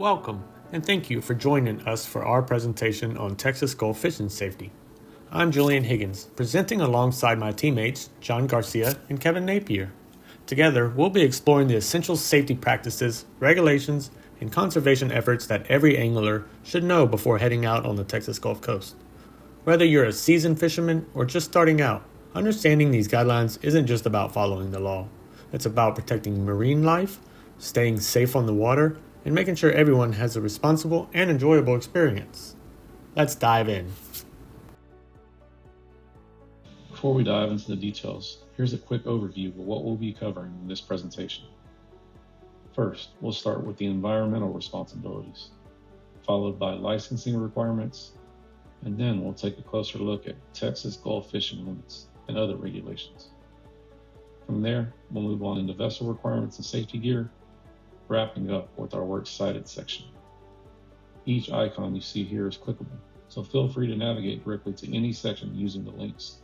Welcome, and thank you for joining us for our presentation on Texas Gulf fishing safety. I'm Julian Higgins, presenting alongside my teammates John Garcia and Kevin Napier. Together, we'll be exploring the essential safety practices, regulations, and conservation efforts that every angler should know before heading out on the Texas Gulf Coast. Whether you're a seasoned fisherman or just starting out, understanding these guidelines isn't just about following the law. It's about protecting marine life, staying safe on the water, and making sure everyone has a responsible and enjoyable experience. Let's dive in. Before we dive into the details, here's a quick overview of what we'll be covering in this presentation. First, we'll start with the environmental responsibilities, followed by licensing requirements, and then we'll take a closer look at Texas Gulf fishing limits and other regulations. From there, we'll move on into vessel requirements and safety gear, wrapping up with our works cited section. Each icon you see here is clickable, so feel free to navigate directly to any section using the links,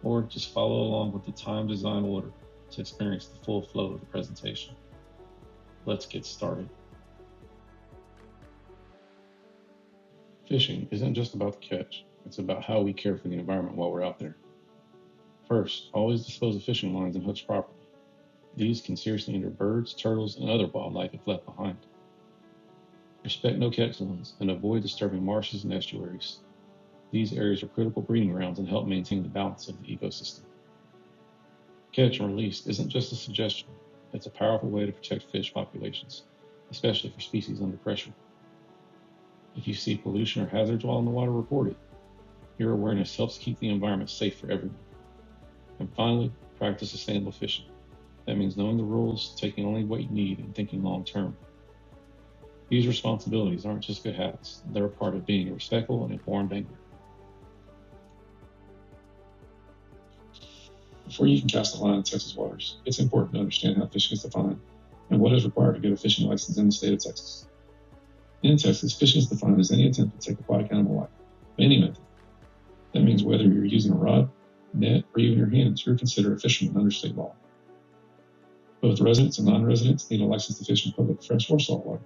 or just follow along with the time design order to experience the full flow of the presentation. Let's get started. Fishing isn't just about the catch, it's about how we care for the environment while we're out there. First, always dispose of fishing lines and hooks properly. These can seriously injure birds, turtles, and other wildlife if left behind. Respect no-catch zones and avoid disturbing marshes and estuaries. These areas are critical breeding grounds and help maintain the balance of the ecosystem. Catch and release isn't just a suggestion, it's a powerful way to protect fish populations, especially for species under pressure. If you see pollution or hazards while in the water, report it. Your awareness helps keep the environment safe for everyone. And finally, practice sustainable fishing. That means knowing the rules, taking only what you need, and thinking long term. These responsibilities aren't just good habits, they're a part of being a respectful and informed angler. Before you can cast a line in Texas waters, it's important to understand how fishing is defined and what is required to get a fishing license in the state of Texas. In Texas, fishing is defined as any attempt to take aquatic animal life, by any method. That means whether you're using a rod, net, or even your hands, you're considered a fisherman under state law. Both residents and non-residents need a license to fish in public fresh or saltwater.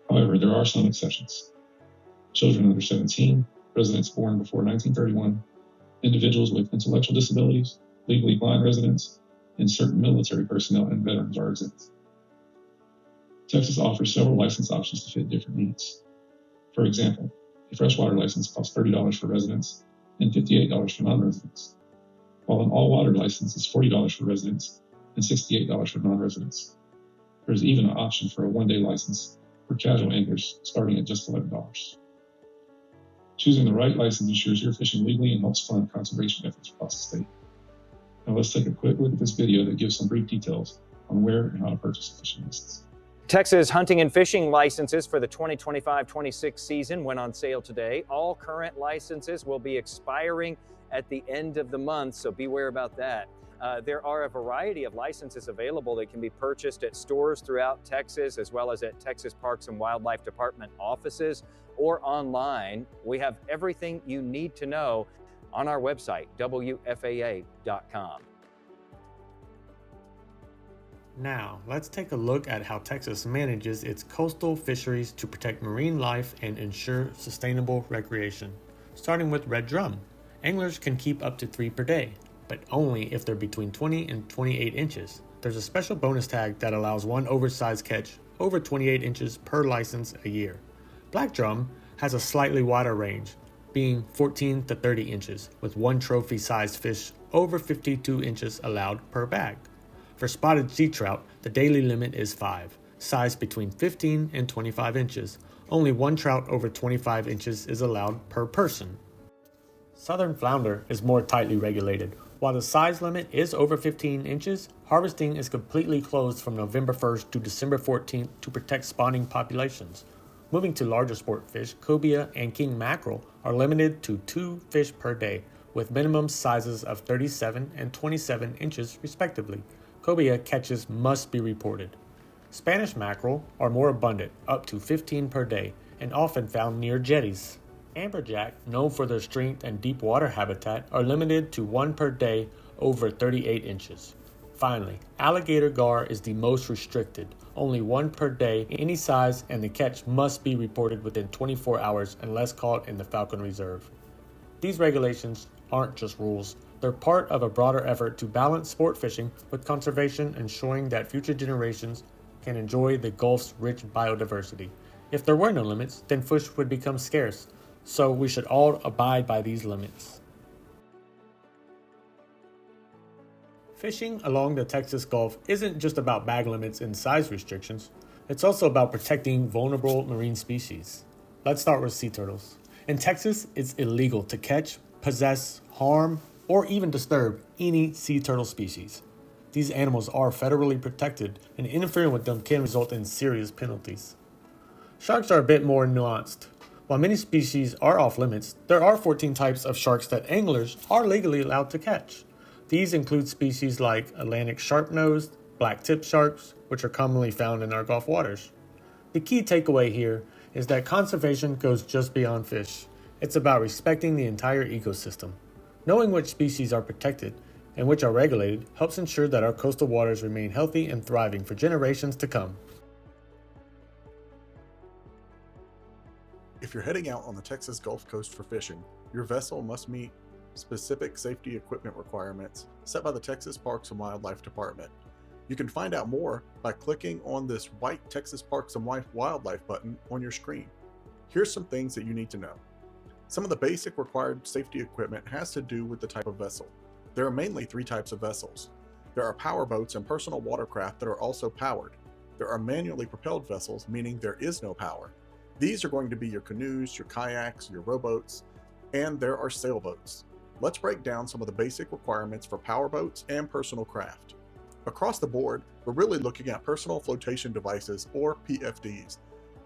However, there are some exceptions. Children under 17, residents born before 1931, individuals with intellectual disabilities, legally blind residents, and certain military personnel and veterans are exempt. Texas offers several license options to fit different needs. For example, a freshwater license costs $30 for residents and $58 for non-residents, while an all-water license is $40 for residents and $68 for non-residents. There's even an option for a one-day license for casual anglers starting at just $11. Choosing the right license ensures you're fishing legally and helps fund conservation efforts across the state. Now let's take a quick look at this video that gives some brief details on where and how to purchase a fishing license. Texas hunting and fishing licenses for the 2025-26 season went on sale today. All current licenses will be expiring at the end of the month, so beware about that. There are a variety of licenses available that can be purchased at stores throughout Texas, as well as at Texas Parks and Wildlife Department offices or online. We have everything you need to know on our website, WFAA.com. Now, let's take a look at how Texas manages its coastal fisheries to protect marine life and ensure sustainable recreation. Starting with red drum, anglers can keep up to 3 per day, but only if they're between 20 and 28 inches. There's a special bonus tag that allows one oversized catch over 28 inches per license a year. Black drum has a slightly wider range, being 14 to 30 inches, with one trophy-sized fish over 52 inches allowed per bag. For spotted sea trout, the daily limit is 5, sized between 15 and 25 inches. Only one trout over 25 inches is allowed per person. Southern flounder is more tightly regulated. While the size limit is over 15 inches, harvesting is completely closed from November 1st to December 14th to protect spawning populations. Moving to larger sport fish, cobia and king mackerel are limited to 2 fish per day, with minimum sizes of 37 and 27 inches respectively. Cobia catches must be reported. Spanish mackerel are more abundant, up to 15 per day, and often found near jetties. Amberjack, known for their strength and deep water habitat, are limited to 1 per day over 38 inches. Finally, alligator gar is the most restricted, only one per day, any size, and the catch must be reported within 24 hours unless caught in the Falcon Reserve. These regulations aren't just rules, they're part of a broader effort to balance sport fishing with conservation, ensuring that future generations can enjoy the Gulf's rich biodiversity. If there were no limits, then fish would become scarce, so we should all abide by these limits. Fishing along the Texas Gulf isn't just about bag limits and size restrictions, it's also about protecting vulnerable marine species. Let's start with sea turtles. In Texas, it's illegal to catch, possess, harm, or even disturb any sea turtle species. These animals are federally protected, and interfering with them can result in serious penalties. Sharks are a bit more nuanced. While many species are off limits, there are 14 types of sharks that anglers are legally allowed to catch. These include species like Atlantic sharp-nosed, black-tip sharks, which are commonly found in our Gulf waters. The key takeaway here is that conservation goes just beyond fish. It's about respecting the entire ecosystem. Knowing which species are protected and which are regulated helps ensure that our coastal waters remain healthy and thriving for generations to come. If you're heading out on the Texas Gulf Coast for fishing, your vessel must meet specific safety equipment requirements set by the Texas Parks and Wildlife Department. You can find out more by clicking on this white Texas Parks and Wildlife button on your screen. Here's some things that you need to know. Some of the basic required safety equipment has to do with the type of vessel. There are mainly 3 types of vessels. There are power boats and personal watercraft that are also powered. There are manually propelled vessels, meaning there is no power. These are going to be your canoes, your kayaks, your rowboats, and there are sailboats. Let's break down some of the basic requirements for power boats and personal craft. Across the board, we're really looking at personal flotation devices, or PFDs.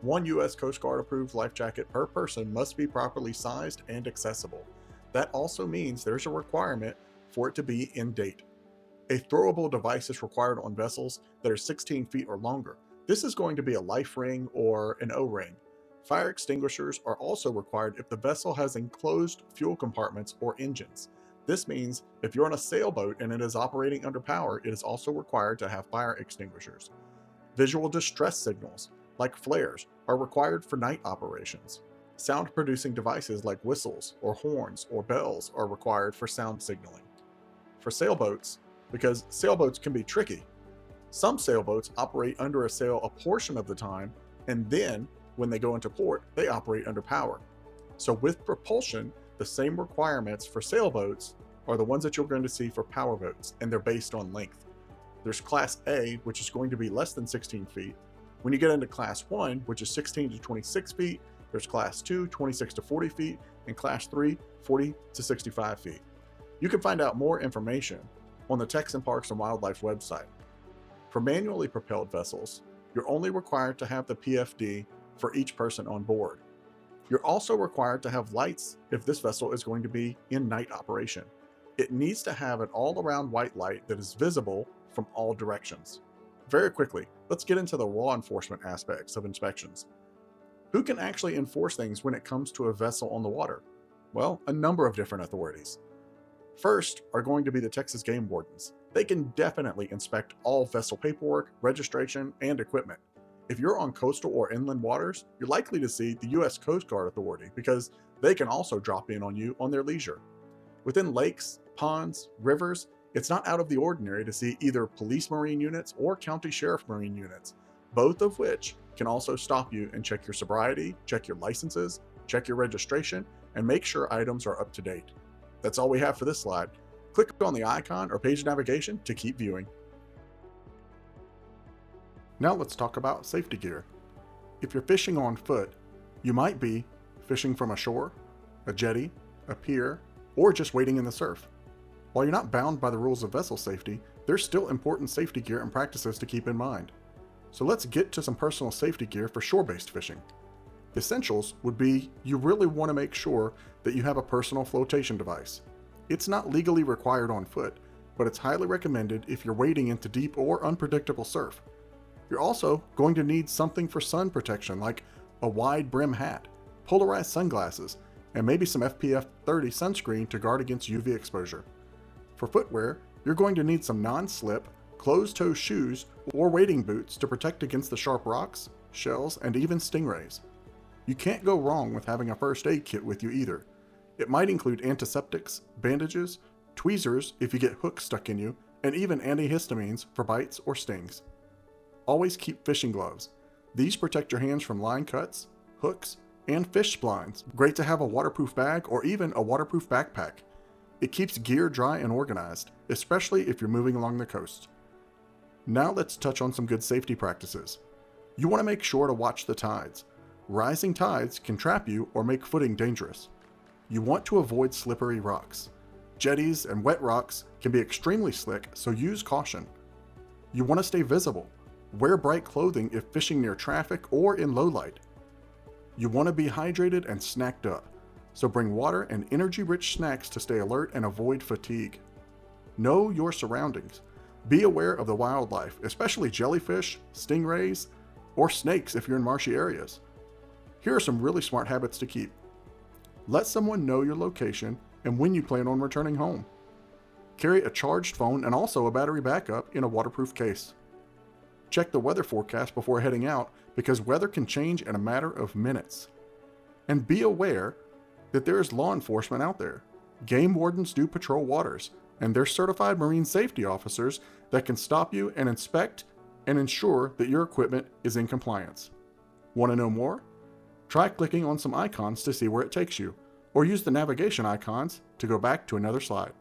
One U.S. Coast Guard approved life jacket per person must be properly sized and accessible. That also means there's a requirement for it to be in date. A throwable device is required on vessels that are 16 feet or longer. This is going to be a life ring or an O-ring. Fire extinguishers are also required if the vessel has enclosed fuel compartments or engines. This means if you're on a sailboat and it is operating under power, it is also required to have fire extinguishers. Visual distress signals, like flares, are required for night operations. Sound-producing devices like whistles or horns or bells are required for sound signaling. For sailboats, because sailboats can be tricky, some sailboats operate under a sail a portion of the time, and then when they go into port, they operate under power. So with propulsion, the same requirements for sailboats are the ones that you're going to see for power boats, and they're based on length. There's Class A, which is going to be less than 16 feet. When you get into Class 1, which is 16 to 26 feet, there's Class 2, 26 to 40 feet, and Class 3, 40 to 65 feet. You can find out more information on the Texas Parks and Wildlife website. For manually propelled vessels, you're only required to have the PFD for each person on board. You're also required to have lights if this vessel is going to be in night operation. It needs to have an all-around white light that is visible from all directions. Very quickly, let's get into the law enforcement aspects of inspections. Who can actually enforce things when it comes to a vessel on the water? Well, a number of different authorities. First are going to be the Texas Game Wardens. They can definitely inspect all vessel paperwork, registration, and equipment. If you're on coastal or inland waters, you're likely to see the U.S. Coast Guard Authority because they can also drop in on you on their leisure. Within lakes, ponds, rivers, it's not out of the ordinary to see either police marine units or county sheriff marine units, both of which can also stop you and check your sobriety, check your licenses, check your registration, and make sure items are up to date. That's all we have for this slide. Click on the icon or page navigation to keep viewing. Now let's talk about safety gear. If you're fishing on foot, you might be fishing from a shore, a jetty, a pier, or just wading in the surf. While you're not bound by the rules of vessel safety, there's still important safety gear and practices to keep in mind. So let's get to some personal safety gear for shore-based fishing. The essentials would be you really want to make sure that you have a personal flotation device. It's not legally required on foot, but it's highly recommended if you're wading into deep or unpredictable surf. You're also going to need something for sun protection like a wide brim hat, polarized sunglasses, and maybe some SPF 30 sunscreen to guard against UV exposure. For footwear, you're going to need some non-slip, closed-toe shoes, or wading boots to protect against the sharp rocks, shells, and even stingrays. You can't go wrong with having a first aid kit with you either. It might include antiseptics, bandages, tweezers if you get hooks stuck in you, and even antihistamines for bites or stings. Always keep fishing gloves. These protect your hands from line cuts, hooks, and fish splines. Great to have a waterproof bag or even a waterproof backpack. It keeps gear dry and organized, especially if you're moving along the coast. Now let's touch on some good safety practices. You want to make sure to watch the tides. Rising tides can trap you or make footing dangerous. You want to avoid slippery rocks. Jetties and wet rocks can be extremely slick, so use caution. You want to stay visible. Wear bright clothing if fishing near traffic or in low light. You want to be hydrated and snacked up, so bring water and energy-rich snacks to stay alert and avoid fatigue. Know your surroundings. Be aware of the wildlife, especially jellyfish, stingrays, or snakes if you're in marshy areas. Here are some really smart habits to keep. Let someone know your location and when you plan on returning home. Carry a charged phone and also a battery backup in a waterproof case. Check the weather forecast before heading out because weather can change in a matter of minutes. And be aware that there is law enforcement out there. Game wardens do patrol waters, and they're certified marine safety officers that can stop you and inspect and ensure that your equipment is in compliance. Want to know more? Try clicking on some icons to see where it takes you, or use the navigation icons to go back to another slide.